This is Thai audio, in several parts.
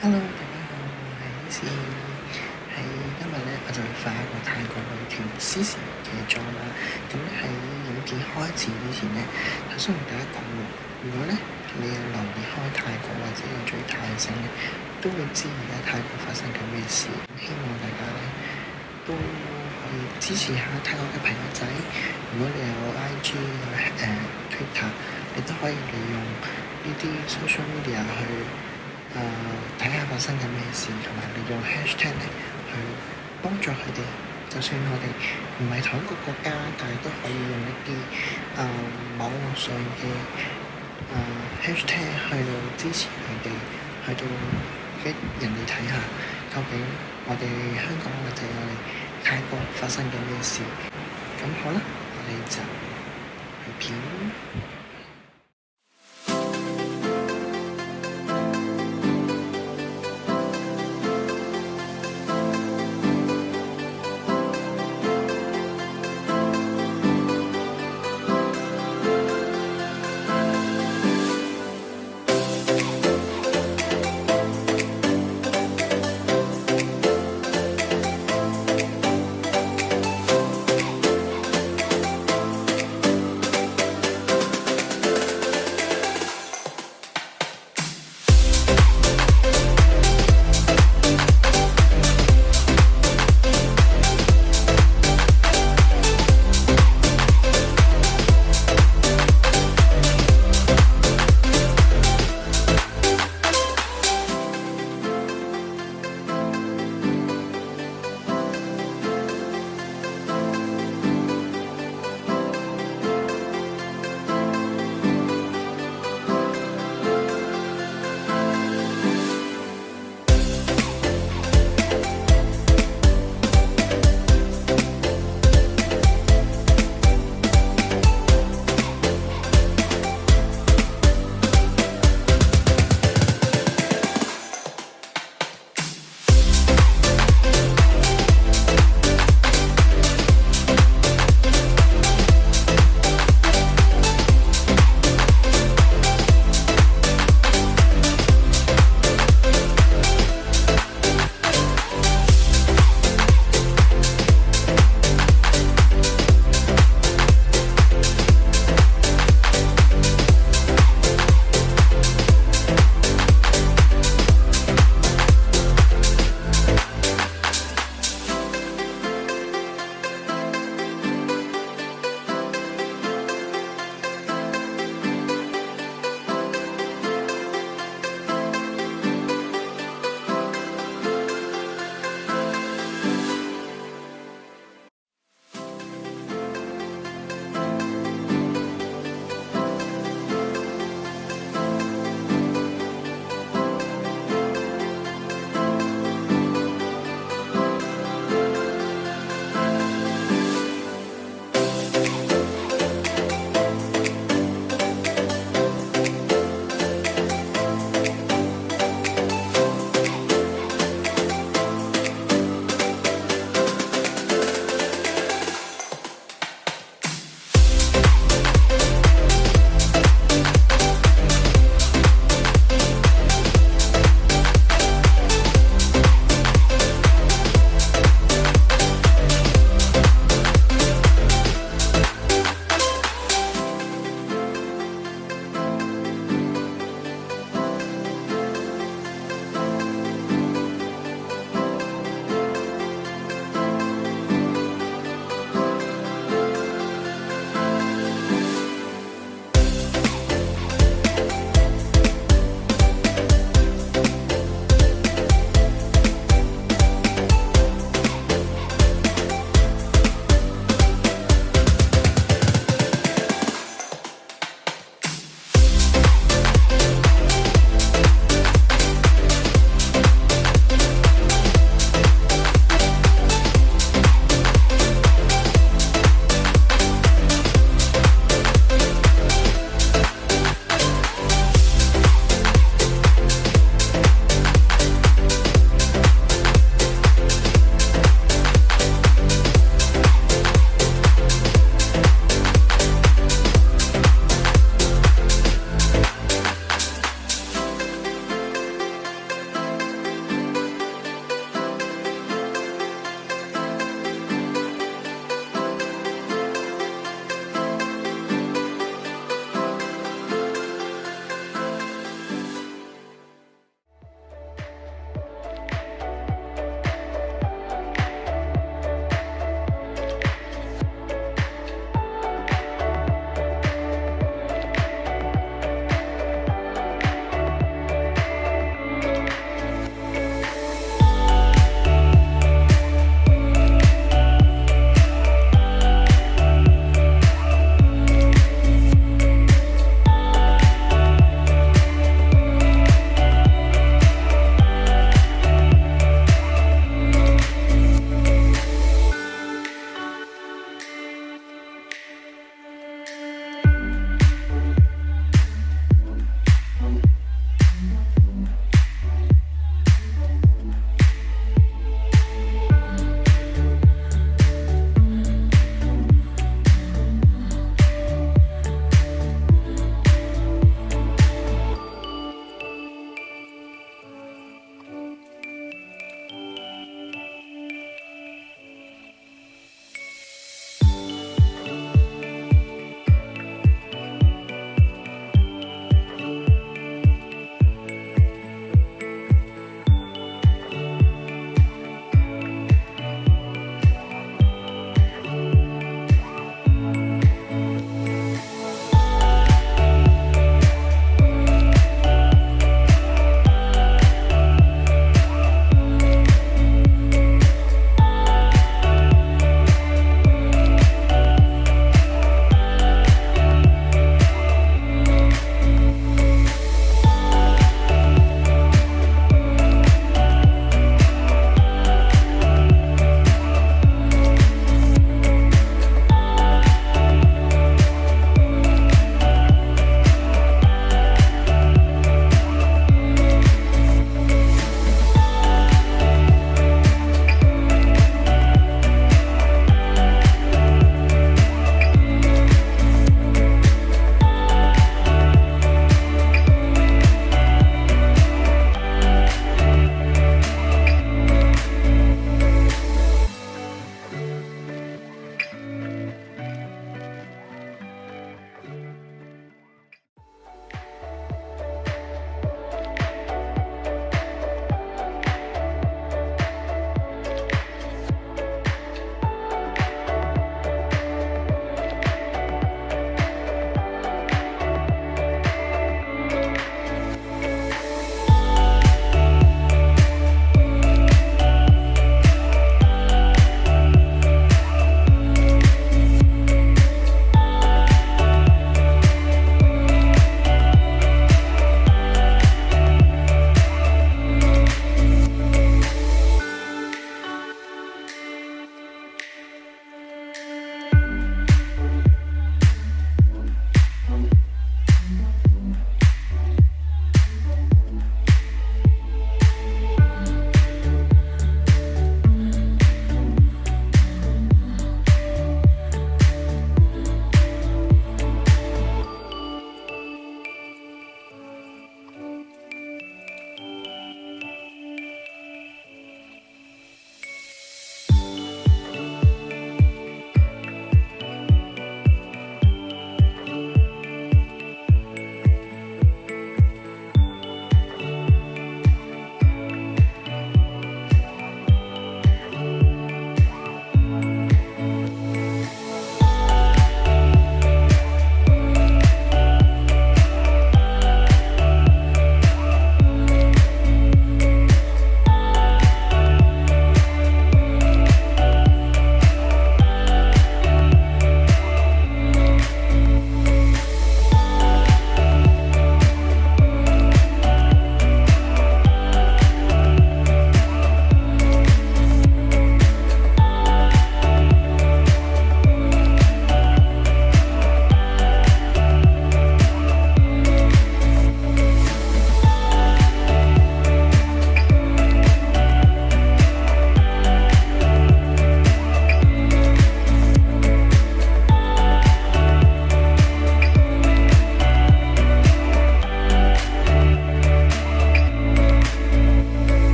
Hello，大家好，我係 Liziday。喺今日咧，我就會化一個泰國女團Sizzy嘅妝啦。咁咧喺影片開始之前咧，首先同大家講喎，如果咧你有留意開泰國或者有追泰星咧，都會知而家泰國發生緊咩事。希望大家咧都可以支持下泰國嘅朋友仔。如果你有 IG Twitter，你都可以利用呢啲 social media 去睇下發生緊咩事，同埋利用 hashtag 咧去幫助佢哋。就算我哋唔係同一個國家，但係都可以用一啲網絡上嘅hashtag 去到支持佢哋，去到俾人哋睇下究竟我哋香港或者我哋泰國發生緊咩事。咁好啦，我哋就去片。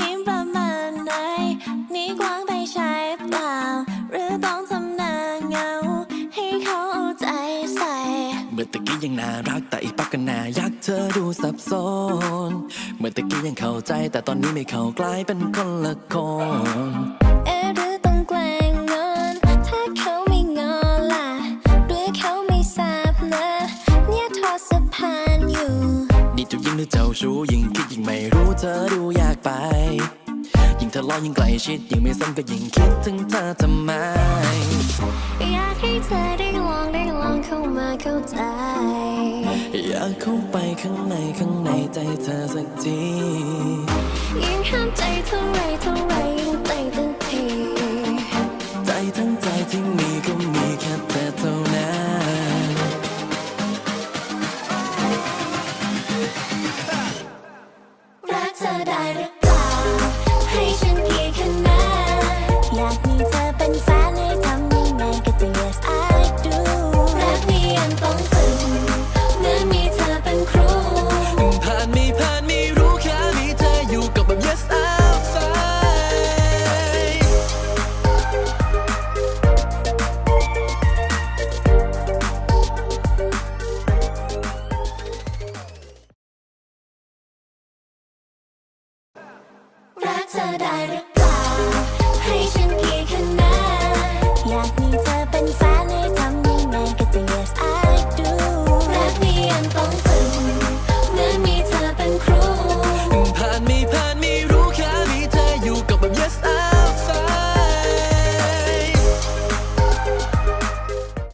ยิ้มประมาณไหนนี่กว้างไปใช่เปล่าหรือต้องทำหน้าเหงาให้เขาเอาใจใส่เมื่อตะกี้ยังน่ารักแต่อีกปักก็น่ายักเธอดูสับสนเมื่อตะกี้ยังเข้าใจแต่ตอนนี้ไม่เข้ากลายเป็นคนละคนหรือต้องแกล้งงอนถ้าเขาไม่งอล่ะด้วยเขาไม่ทราบนะเนี่ยทอดสะพานอยู่นี่เจ้ายิ่งหรือเจ้าชู้ยิ่งคิดยิ่งไม่รู้เธอดูอยากไปยิ่งทะเลาะยิ่งใกล้ชิดยิ่งไม่สนก็ยิ่งคิดถึงเธอทำไมอยากให้เธอได้ลองเข้ามาเข้าใจอยากเข้าไปข้างในใจเธอสักทียิ่งห้ามใจเท่าไรยิ่งเต้นทันทีใจทั้งใจที่มีก็มีแค่เธอเท่านั้นรักเธอได้หรือเปล่าให้ฉันกี่คะแนนอยากมีเธอเป็นแฟนให้ทำยังไงก็จะ yes I do รักนี้ยังต้องฝึกเหมือนมีเธอเป็นครูผ่านไม่รู้แค่มีเธออยู่กับแบบ yes I'll fight รักเธอได้หรือเปล่าให้ฉันกี่คะแนนอยากมีเธอเป็นแฟนให้ทำยังไงก็จะ yes I do รักนี้ยังต้องฝึกเหมือนมีเธอเป็นครูผ่านไม่รู้แค่มีเธออยู่กับแบบ yes I